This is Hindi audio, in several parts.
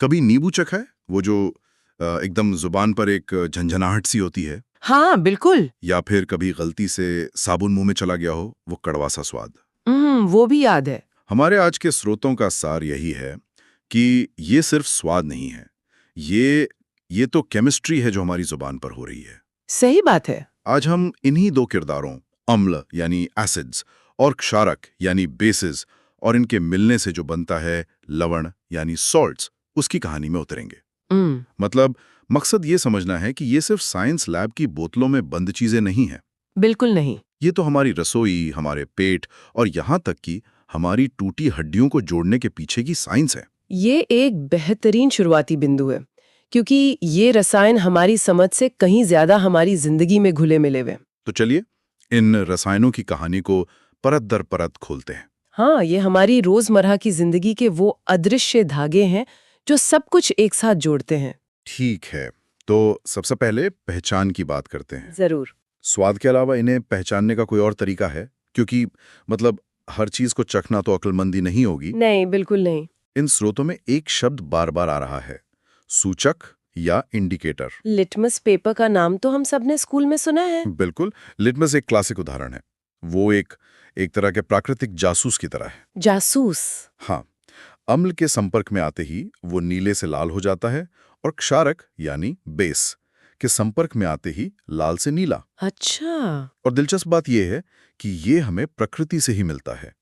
कभी नींबू चखा है, वो जो एकदम जुबान पर एक झंझनाहट सी होती है? हाँ बिल्कुल। या फिर कभी गलती से साबुन मुंह में चला गया हो, वो कड़वा सा स्वाद? वो भी याद है। हमारे आज के स्रोतों का सार यही है कि ये सिर्फ स्वाद नहीं है, ये तो केमिस्ट्री है जो हमारी जुबान पर हो रही है। सही बात है। आज हम इन्हीं दो किरदारों, अम्ल यानी एसिड्स और क्षारक यानी बेसिस, और इनके मिलने से जो बनता है लवण यानी सॉल्ट्स, उसकी कहानी में उतरेंगे। मतलब मकसद ये समझना है कि ये सिर्फ साइंस लैब की बोतलों में बंद चीजें नहीं हैं। बिल्कुल नहीं। ये तो हमारी रसोई, हमारे पेट और यहाँ तक कि हमारी टूटी हड्डियों को जोड़ने के पीछे की साइंस है। ये एक बेहतरीन शुरुआती बिंदु है, क्योंकि ये रसायन हमारी समझ से कहीं ज्यादा हमारी जिंदगी में घुले मिले हुए। तो चलिए इन रसायनों की कहानी को परत दर परत खोलते हैं। हाँ, ये हमारी रोजमर्रा की जिंदगी के वो अदृश्य धागे हैं जो सब कुछ एक साथ जोड़ते हैं। ठीक है, तो सबसे पहले पहचान की बात करते हैं। जरूर। स्वाद के अलावा इन्हें पहचानने का कोई और तरीका है? क्योंकि मतलब हर चीज को चखना तो अक्लमंदी नहीं होगी। नहीं, बिल्कुल नहीं। इन स्रोतों में एक शब्द बार बार आ रहा है, सूचक या इंडिकेटर। लिटमस पेपर का नाम तो हम सबने स्कूल में सुना है। बिल्कुल, लिटमस एक क्लासिक उदाहरण है। वो एक तरह के प्राकृतिक जासूस की तरह है। जासूस। हाँ, अम्ल के संपर्क में आते ही वो नीले से लाल हो जाता है, और क्षारक यानी बेस के संपर्क में आते ही लाल से नीला। अच्छा। और दिलचस्प बात यह है कि ये हमें प्रकृति से ही मिलता है,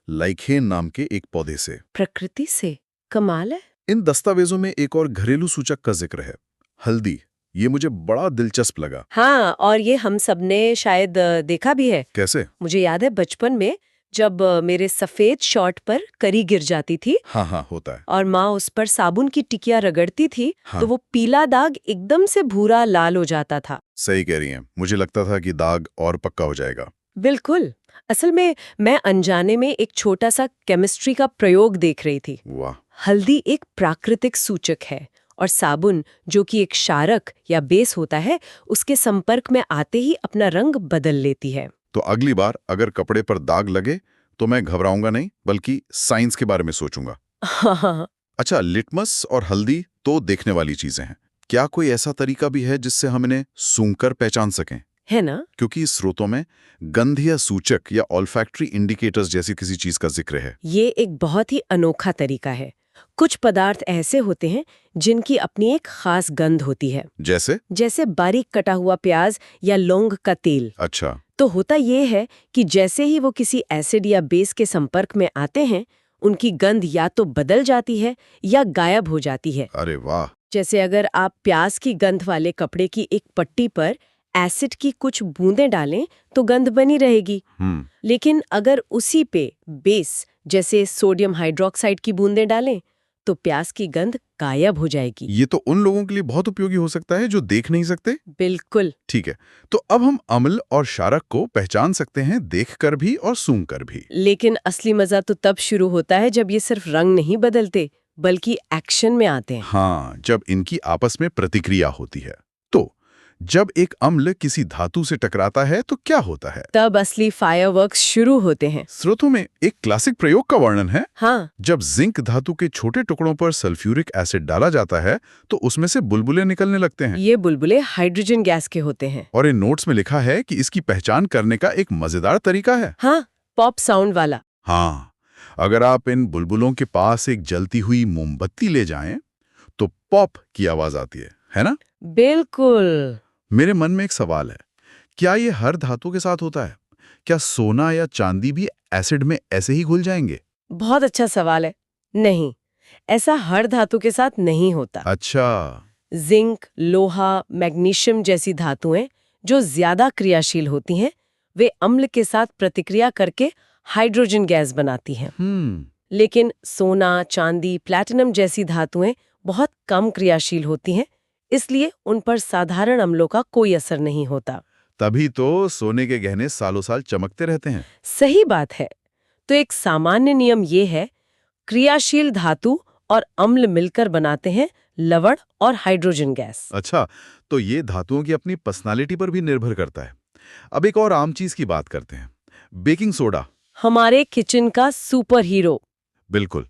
लाइकेन नाम के एक पौधे से। प्रकृति से? कमाल है। इन दस्तावेजों में एक और घरेलू सूचक का जिक्र है, हल्दी। ये मुझे बड़ा दिलचस्प लगा। हाँ, और ये हम सबने शायद देखा भी है। कैसे? मुझे याद है बचपन में जब मेरे सफेद शर्ट पर करी गिर जाती थी हाँ हाँ, होता है। और माँ उस पर साबुन की टिकिया रगड़ती थी, हाँ। तो वो पीला दाग एकदम से भूरा लाल हो जाता था। सही कह रही हैं, मुझे लगता था कि दाग और पक्का हो जाएगा। बिल्कुल। असल में मैं अनजाने में एक छोटा सा केमिस्ट्री का प्रयोग देख रही थी। वाह। हल्दी एक प्राकृतिक सूचक है और साबुन, जो कि एक क्षारक या बेस होता है, उसके संपर्क में आते ही अपना रंग बदल लेती है। तो अगली बार अगर कपड़े पर दाग लगे तो मैं घबराऊंगा नहीं, बल्कि साइंस के बारे में सोचूंगा। हाँ। अच्छा, लिटमस और हल्दी तो देखने वाली चीजें हैं। क्या कोई ऐसा तरीका भी है जिससे हम इन्हें सूंघकर पहचान सकें? है ना? क्योंकि इस स्रोतों में गंध या सूचक या ऑल्फैक्टरी इंडिकेटर्स जैसी किसी चीज का जिक्र है। ये एक बहुत ही अनोखा तरीका है। कुछ पदार्थ ऐसे होते हैं जिनकी अपनी एक खास गंध होती है। जैसे बारीक कटा हुआ प्याज या लौंग का तेल। अच्छा। तो होता ये है कि जैसे ही वो किसी एसिड या बेस के संपर्क में आते हैं, उनकी गंध या तो बदल जाती है या गायब हो जाती है। अरे वाह। जैसे अगर आप प्याज की गंध वाले कपड़े की एक पट्टी पर एसिड की कुछ बूंदें डालें तो गंध बनी रहेगी। लेकिन अगर उसी पे बेस जैसे सोडियम हाइड्रोक्साइड की बूंदें डालें तो प्याज की गंध गायब हो जाएगी। ये तो उन लोगों के लिए बहुत उपयोगी हो सकता है जो देख नहीं सकते। बिल्कुल। ठीक है, तो अब हम अम्ल और क्षारक को पहचान सकते हैं देखकर भी और सूंघकर भी। लेकिन असली मजा तो तब शुरू होता है जब ये सिर्फ रंग नहीं बदलते बल्कि एक्शन में आते हैं। हाँ, जब इनकी आपस में प्रतिक्रिया होती है। तो जब एक अम्ल किसी धातु से टकराता है तो क्या होता है? तब असली फायरवर्क्स शुरू होते हैं। स्रोतों में एक क्लासिक प्रयोग का वर्णन है। हाँ। जब जिंक धातु के छोटे टुकड़ों पर सल्फ्यूरिक एसिड डाला जाता है तो उसमें से बुलबुले निकलने लगते हैं। ये बुलबुले हाइड्रोजन गैस के होते हैं। और इन नोट्स में लिखा है कि इसकी पहचान करने का एक मजेदार तरीका है। हाँ, पॉप साउंड वाला। हाँ, अगर आप इन बुलबुलों के पास एक जलती हुई मोमबत्ती ले जाएं तो पॉप की आवाज आती है ना? बिल्कुल। मेरे मन में एक सवाल है, क्या ये हर धातु के साथ होता है? क्या सोना या चांदी भी एसिड में ऐसे ही घुल जाएंगे? बहुत अच्छा सवाल है। नहीं, ऐसा हर धातु के साथ नहीं होता। अच्छा। जिंक, लोहा, मैग्नीशियम जैसी धातुएं जो ज्यादा क्रियाशील होती हैं, वे अम्ल के साथ प्रतिक्रिया करके हाइड्रोजन गैस बनाती हैं। लेकिन सोना, चांदी, प्लैटिनम जैसी धातुएं बहुत कम क्रियाशील होती हैं, इसलिए उन पर साधारण अम्लों का कोई असर नहीं होता। तभी तो सोने के गहने सालों साल चमकते रहते हैं। सही बात है। तो एक सामान्य नियम ये है, क्रियाशील धातु और अम्ल मिलकर बनाते हैं लवण और हाइड्रोजन गैस। अच्छा, तो ये धातुओं की अपनी पर्सनालिटी पर भी निर्भर करता है। अब एक और आम चीज की बात करते हैं, बेकिंग सोडा। हमारे किचन का सुपर हीरो। बिल्कुल।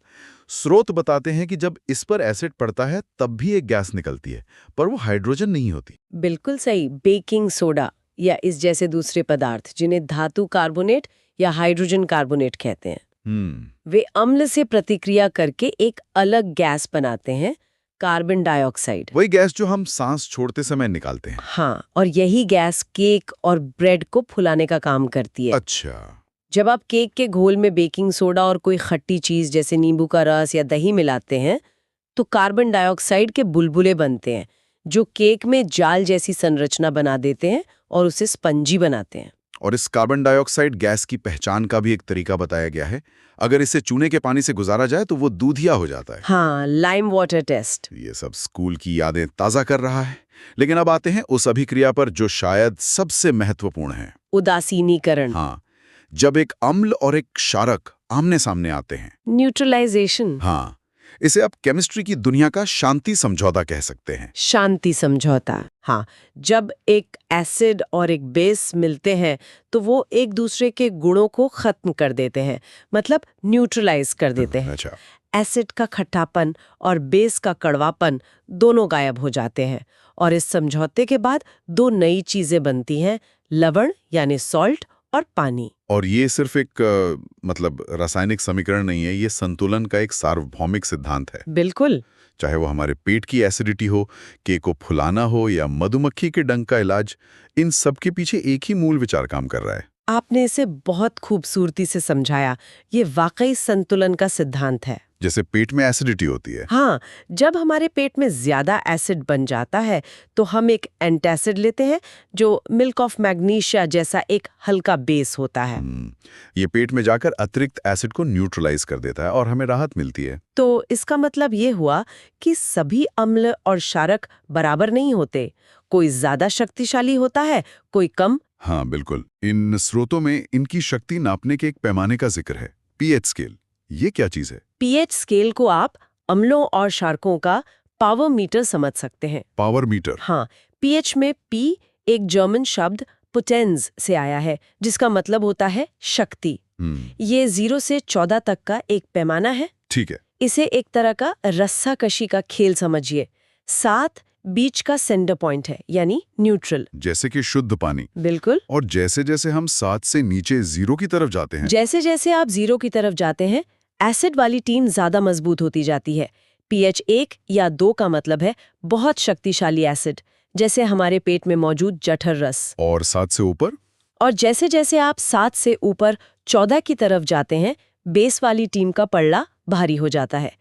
स्रोत बताते हैं कि जब इस पर एसिड पड़ता है तब भी एक गैस निकलती है, पर वो हाइड्रोजन नहीं होती। बिल्कुल सही। बेकिंग सोडा या इस जैसे दूसरे पदार्थ जिन्हें धातु कार्बोनेट या हाइड्रोजन कार्बोनेट कहते हैं, वे अम्ल से प्रतिक्रिया करके एक अलग गैस बनाते हैं, कार्बन डाइऑक्साइड। वही गैस जो हम सांस छोड़ते समय निकालते हैं। हाँ, और यही गैस केक और ब्रेड को फुलाने का काम करती है। अच्छा। जब आप केक के घोल में बेकिंग सोडा और कोई खट्टी चीज जैसे नींबू का रस या दही मिलाते हैं तो कार्बन डाइऑक्साइड के बुलबुले बनते हैं जो केक में जाल जैसी संरचना बना देते हैं और उसे स्पंजी बनाते हैं। और इस कार्बन डाइऑक्साइड गैस की पहचान का भी एक तरीका बताया गया है। अगर इसे चूने के पानी से गुजारा जाए तो वो दूधिया हो जाता है। हाँ, लाइम वाटर टेस्ट। ये सब स्कूल की यादें ताज़ा कर रहा है। लेकिन अब आते हैं उस अभिक्रिया पर जो शायद सबसे महत्वपूर्ण है, उदासीनीकरण। हाँ, जब एक अम्ल और एक क्षारक आमने सामने आते हैं। न्यूट्रलाइजेशन। हाँ, इसे आप केमिस्ट्री की दुनिया का शांति समझौता कह सकते हैं। शांति समझौता। हाँ, जब एक एसिड और एक बेस मिलते हैं तो वो एक दूसरे के गुणों को खत्म कर देते हैं, मतलब न्यूट्रलाइज कर देते हैं। अच्छा। एसिड का खट्टापन और बेस का कड़वापन दोनों गायब हो जाते हैं और इस समझौते के बाद दो नई चीजें बनती हैं, लवण यानी सॉल्ट और पानी। और ये सिर्फ एक मतलब रासायनिक समीकरण नहीं है, ये संतुलन का एक सार्वभौमिक सिद्धांत है। बिल्कुल। चाहे वो हमारे पेट की एसिडिटी हो, केक को फुलाना हो या मधुमक्खी के डंक का इलाज, इन सब के पीछे एक ही मूल विचार काम कर रहा है। आपने इसे बहुत खूबसूरती से समझाया। ये वाकई संतुलन का सिद्धांत है। जैसे पेट में एसिडिटी होती है। हाँ, जब हमारे पेट में ज्यादा एसिड बन जाता है तो हम एक एंटासिड लेते हैं जो मिल्क ऑफ मैग्नीशिया जैसा एक हल्का बेस होता है। ये पेट में जाकर अतिरिक्त एसिड को न्यूट्रलाइज कर देता है और हमें राहत मिलती है। तो इसका मतलब ये हुआ कि सभी अम्ल और क्षारक बराबर नहीं होते, कोई ज्यादा शक्तिशाली होता है, कोई कम। हाँ बिल्कुल। इन स्रोतों में इनकी शक्ति नापने के एक पैमाने का जिक्र है, पीएच स्केल। ये क्या चीज है? पीएच स्केल को आप अम्लों और क्षारकों का पावर मीटर समझ सकते हैं। Power meter? हाँ, पीएच में पी एक जर्मन शब्द पोटेंस से आया है जिसका मतलब होता है शक्ति। ये 0 से 14 तक का एक पैमाना है। ठीक है। इसे एक तरह का रस्साकशी का खेल समझिए। 7 बीच का सेंटर पॉइंट है, यानी न्यूट्रल। जैसे कि शुद्ध पानी। बिल्कुल। और जैसे जैसे हम 7 से नीचे 0 की तरफ जाते हैं, जैसे जैसे आप 0 की तरफ जाते हैं, एसिड वाली टीम ज्यादा मजबूत होती जाती है। पीएच 1 या 2 का मतलब है बहुत शक्तिशाली एसिड, जैसे हमारे पेट में मौजूद जठर रस। और 7 से ऊपर? और जैसे जैसे आप 7 से ऊपर 14 की तरफ जाते हैं, बेस वाली टीम का पल्ला भारी हो जाता है।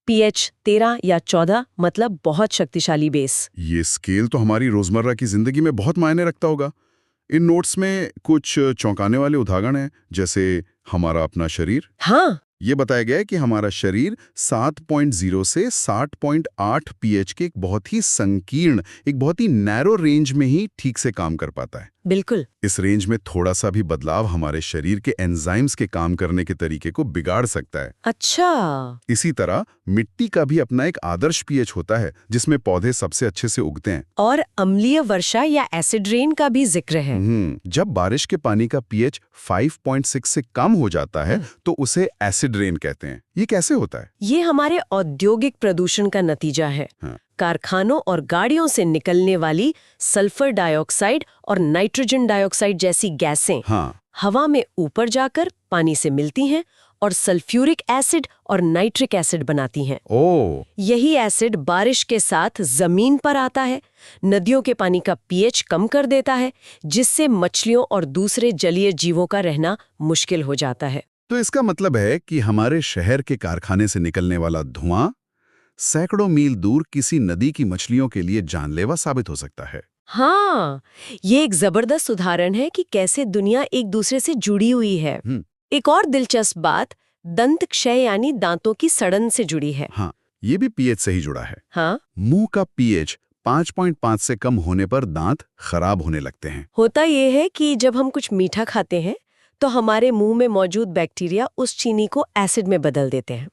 पीएच 13 या 14 मतलब बहुत शक्तिशाली बेस। ये स्केल तो हमारी रोजमर्रा की जिंदगी में बहुत मायने रखता होगा। इन नोट्स में कुछ चौंकाने वाले उदाहरण हैं, जैसे हमारा अपना शरीर। हाँ, ये बताया गया है कि हमारा शरीर 7.0 से 60.8 पीएच के एक बहुत ही संकीर्ण, एक बहुत ही नैरो रेंज में ही ठीक से काम कर पाता है। बिल्कुल। इस रेंज में थोड़ा सा भी बदलाव हमारे शरीर के एंजाइम्स के काम करने के तरीके को बिगाड़ सकता है। अच्छा। इसी तरह मिट्टी का भी अपना एक आदर्श पीएच होता है जिसमें पौधे सबसे अच्छे से उगते हैं। और अम्लीय वर्षा या एसिड रेन का भी जिक्र है। जब बारिश के पानी का पीएच 5.6 से कम हो जाता है तो उसे एसिड रेन कहते हैं। ये कैसे होता है? ये हमारे औद्योगिक प्रदूषण का नतीजा है। कारखानों और गाड़ियों से निकलने वाली सल्फर डाइऑक्साइड और नाइट्रोजन डाइऑक्साइड जैसी गैसें हवा में ऊपर जाकर पानी से मिलती हैं और सल्फ्यूरिक एसिड और नाइट्रिक एसिड बनाती हैं। यही एसिड बारिश के साथ जमीन पर आता है, नदियों के पानी का पीएच कम कर देता है, जिससे मछलियों और दूसरे जलीय जीवों का रहना मुश्किल हो जाता है। तो इसका मतलब है कि हमारे शहर के कारखाने से निकलने वाला धुआं सैकड़ों मील दूर किसी नदी की मछलियों के लिए जानलेवा साबित हो सकता है। हाँ, ये एक जबरदस्त उदाहरण है कि कैसे दुनिया एक दूसरे से जुड़ी हुई है। एक और दिलचस्प बात दंत क्षय यानी दांतों की सड़न से जुड़ी है। हाँ, ये भी पीएच से ही जुड़ा है। हाँ? मुंह का पीएच 5.5 से कम होने पर दांत खराब होने लगते हैं। होता ये है कि जब हम कुछ मीठा खाते हैं तो हमारे मुंह में मौजूद बैक्टीरिया उस चीनी को एसिड में बदल देते हैं।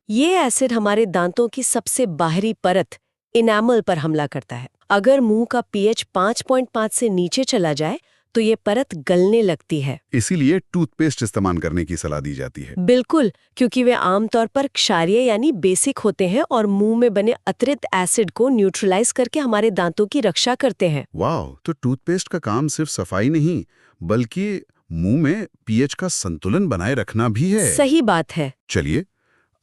ये एसिड हमारे दांतों की सबसे बाहरी परत इनेमल पर हमला करता है। अगर मुंह का पीएच 5.5 से नीचे चला जाए तो ये परत गलने लगती है। इसीलिए टूथपेस्ट इस्तेमाल करने की सलाह दी जाती है। बिल्कुल, क्योंकि वे आमतौर पर क्षारीय यानी बेसिक होते हैं और मुंह में बने अतिरिक्त एसिड को न्यूट्रलाइज करके हमारे दांतों की रक्षा करते हैं। वाह, तो टूथपेस्ट का काम सिर्फ सफाई नहीं बल्कि मुंह में पीएच का संतुलन बनाए रखना भी है। सही बात है। चलिए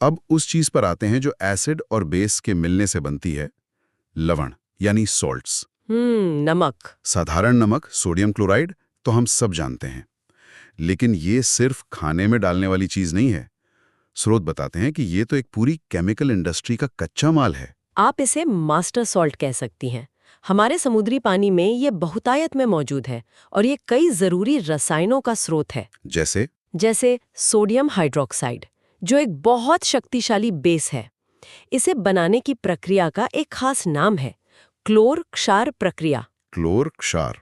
अब उस चीज पर आते हैं जो एसिड और बेस के मिलने से बनती है, लवण यानी सॉल्ट्स। नमक। साधारण नमक, सोडियम क्लोराइड तो हम सब जानते हैं, लेकिन ये सिर्फ खाने में डालने वाली चीज नहीं है। स्रोत बताते हैं कि ये तो एक पूरी केमिकल इंडस्ट्री का कच्चा माल है। आप इसे मास्टर सॉल्ट कह सकती हैं। हमारे समुद्री पानी में ये बहुतायत में मौजूद है और ये कई जरूरी रसायनों का स्रोत है। जैसे सोडियम हाइड्रोक्साइड, जो एक बहुत शक्तिशाली बेस है। इसे बनाने की प्रक्रिया का एक खास नाम है क्लोर क्षार प्रक्रिया। क्लोर क्षार,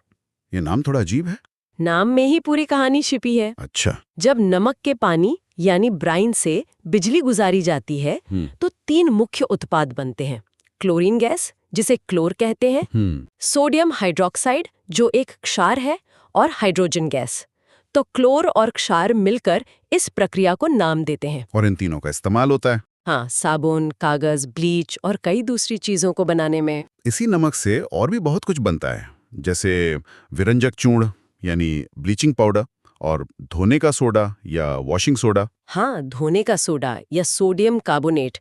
ये नाम थोड़ा अजीब है। नाम में ही पूरी कहानी छिपी है। अच्छा। जब नमक के पानी यानी ब्राइन से बिजली गुजारी जाती है तो 3 मुख्य उत्पाद बनते हैं। क्लोरीन गैस, जिसे क्लोर कहते हैं, सोडियम हाइड्रोक्साइड जो एक क्षार है, और हाइड्रोजन गैस। तो क्लोर और क्षार मिलकर इस प्रक्रिया को नाम देते हैं। और इन तीनों का इस्तेमाल होता है? हाँ, साबुन, कागज, ब्लीच और कई दूसरी चीजों को बनाने में। इसी नमक से और भी बहुत कुछ बनता है, जैसे विरंजक चूर्ण यानी ब्लीचिंग पाउडर, और धोने का सोडा या वॉशिंग सोडा। हाँ, धोने का सोडा या सोडियम कार्बोनेट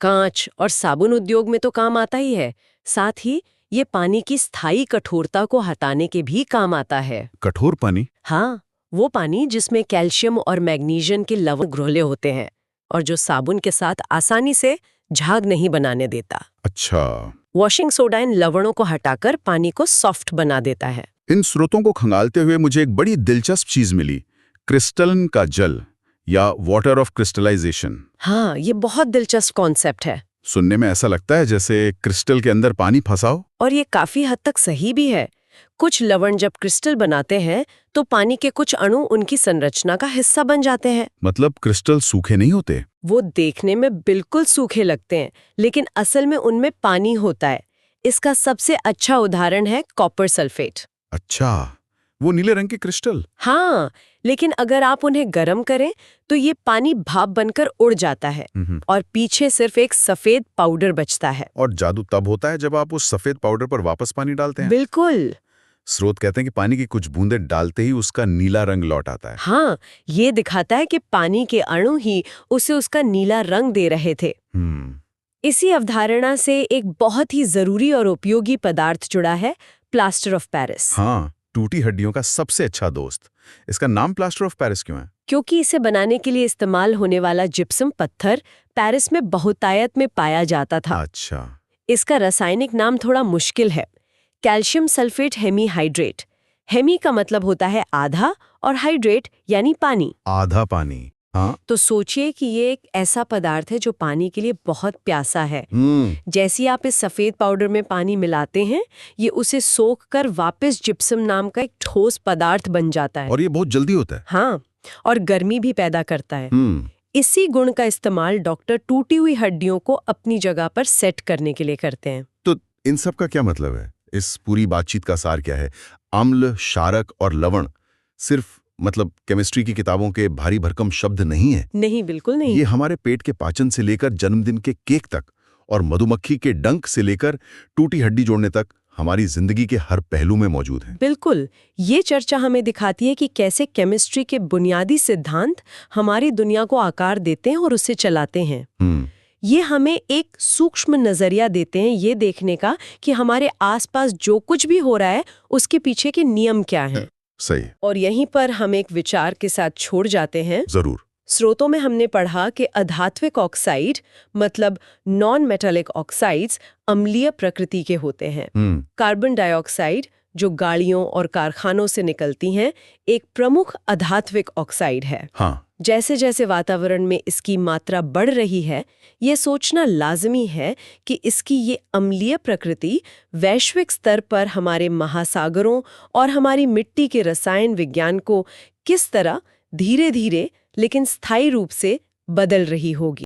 कांच और साबुन उद्योग में तो काम आता ही है। साथ ही ये पानी की स्थायी कठोरता को हटाने के भी काम आता है। कठोर पानी? हाँ, वो पानी जिसमें कैल्शियम और मैग्नीशियम के लवण घुले होते हैं और जो साबुन के साथ आसानी से झाग नहीं बनाने देता। अच्छा। वॉशिंग सोडा इन लवणों को हटाकर पानी को सॉफ्ट बना देता है। इन स्रोतों को खंगालते हुए मुझे एक बड़ी दिलचस्प चीज मिली, क्रिस्टलन का जल या वाटर ऑफ क्रिस्टलाइजेशन। हाँ, ये बहुत दिलचस्प कॉन्सेप्ट है। सुनने में ऐसा लगता है जैसे क्रिस्टल के अंदर पानी फंसा हो। और ये काफी हद तक सही भी है। कुछ लवण जब क्रिस्टल बनाते हैं तो पानी के कुछ अणु उनकी संरचना का हिस्सा बन जाते हैं। मतलब क्रिस्टल सूखे नहीं होते? वो देखने में बिल्कुल सूखे लगते हैं, लेकिन असल में उनमें पानी होता है। इसका सबसे अच्छा उदाहरण है कॉपर सल्फेट। अच्छा, वो नीले रंग के क्रिस्टल? हाँ, लेकिन अगर आप उन्हें गर्म करें तो ये पानी भाप बनकर उड़ जाता है और पीछे सिर्फ एक सफेद पाउडर बचता है। और जादू तब होता है जब आप उस सफेद पाउडर पर वापस पानी डालते हैं? बिल्कुल। स्रोत कहते हैं कि पानी की कुछ बूंदें डालते ही उसका नीला रंग लौट आता है। हाँ, ये दिखाता है कि पानी के अणु ही उसे उसका नीला रंग दे रहे थे। इसी अवधारणा से एक बहुत ही जरूरी और उपयोगी पदार्थ जुड़ा है, प्लास्टर ऑफ पेरिस। हाँ, टूटी हड्डियों का सबसे अच्छा दोस्त। इसका नाम प्लास्टर ऑफ पेरिस क्यों है? क्योंकि इसे बनाने के लिए इस्तेमाल होने वाला जिप्सम पत्थर पेरिस में बहुतायत में पाया जाता था। अच्छा। इसका रासायनिक नाम थोड़ा मुश्किल है, कैल्शियम सल्फेट हेमीहाइड्रेट। हेमी का मतलब होता है आधा और हाइड्रेट यानी पानी। आधा पानी। हाँ? तो सोचिए कि ये एक ऐसा पदार्थ है जो पानी के लिए बहुत प्यासा है। जैसे आप इस सफेद पाउडर में पानी मिलाते हैं, ये उसे सोख कर वापस जिप्सम नाम का एक ठोस पदार्थ बन जाता है। और ये बहुत जल्दी होता है। हाँ, और गर्मी भी पैदा करता है। इसी गुण का इस्तेमाल डॉक्टर टूटी हुई हड्डियों को अपनी जगह पर सेट करने के लिए करते हैं। तो इन सब का क्या मतलब है? इस पूरी बातचीत का सार क्या है? अम्ल, क्षारक और लवण सिर्फ मतलब केमिस्ट्री की किताबों के भारी भरकम शब्द नहीं है। नहीं, बिल्कुल नहीं। ये हमारे पेट के पाचन से लेकर जन्मदिन के केक तक और मधुमक्खी के डंक से लेकर टूटी हड्डी जोड़ने तक हमारी जिंदगी के हर पहलू में मौजूद है। बिल्कुल। ये चर्चा हमें दिखाती है कि कैसे केमिस्ट्री के बुनियादी सिद्धांत हमारी दुनिया को आकार देते हैं और उसे चलाते हैं। ये हमें एक सूक्ष्म नजरिया देते हैं ये देखने का कि हमारे आसपास जो कुछ भी हो रहा है उसके पीछे के नियम क्या हैं। सही। और यहीं पर हम एक विचार के साथ छोड़ जाते हैं। जरूर। स्रोतों में हमने पढ़ा कि अधात्विक ऑक्साइड मतलब नॉन मेटालिक ऑक्साइड्स अम्लीय प्रकृति के होते हैं। कार्बन डाइऑक्साइड जो गाड़ियों और कारखानों से निकलती हैं एक प्रमुख अधात्विक ऑक्साइड है। हाँ। जैसे जैसे वातावरण में इसकी मात्रा बढ़ रही है, ये सोचना लाजमी है कि इसकी ये अम्लीय प्रकृति वैश्विक स्तर पर हमारे महासागरों और हमारी मिट्टी के रसायन विज्ञान को किस तरह धीरे धीरे लेकिन स्थायी रूप से बदल रही होगी।